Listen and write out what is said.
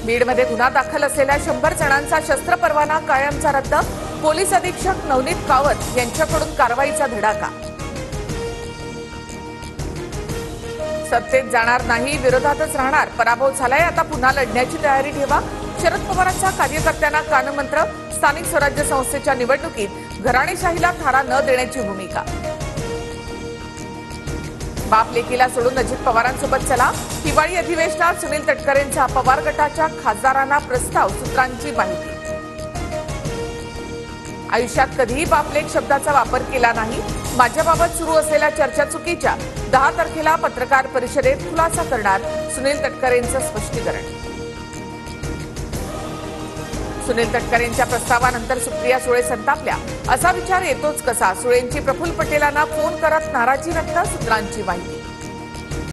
बीडमध्ये गुन्हा दाखल असलेल्या 100 जणांचा शस्त्र परवाना कायमचा रद्द. पोलीस अधीक्षक नवनीत कावत यांच्याकडून कारवाईचा धडाका. सत्तेत जाणार नाही, विरोधातच राहणार. पराभव झालाय, आता पुन्हा लढण्याची तयारी ठेवा. शरद पवारांच्या कार्यकर्त्यांना कानमंत्र. स्थानिक स्वराज्य संस्थेच्या निवडणुकीत घराणेशाहीला थारा न देण्याची भूमिका. बाप लेकीला सोडून अजित पवारांसोबत चला. हिवाळी अधिवेशनात सुनील तटकरेंचा पवार गटाच्या खासदारांना प्रस्ताव. सूत्रांची माहिती. आयुष्यात कधीही बापलेक शब्दाचा वापर केला नाही. माझ्याबाबत सुरू असलेल्या चर्चा चुकीच्या. 10 तारखेला पत्रकार परिषदेत खुलासा करणार. सुनील तटकरेंचं स्पष्टीकरण. सुनील तटकरेंच्या प्रस्तावानंतर सुप्रिया सुळे संतापल्या. असा विचार येतोच कसा. सुळेंची प्रफुल्ल पटेलांना फोन करत नाराजी व्यक्त. सूत्रांची माहिती.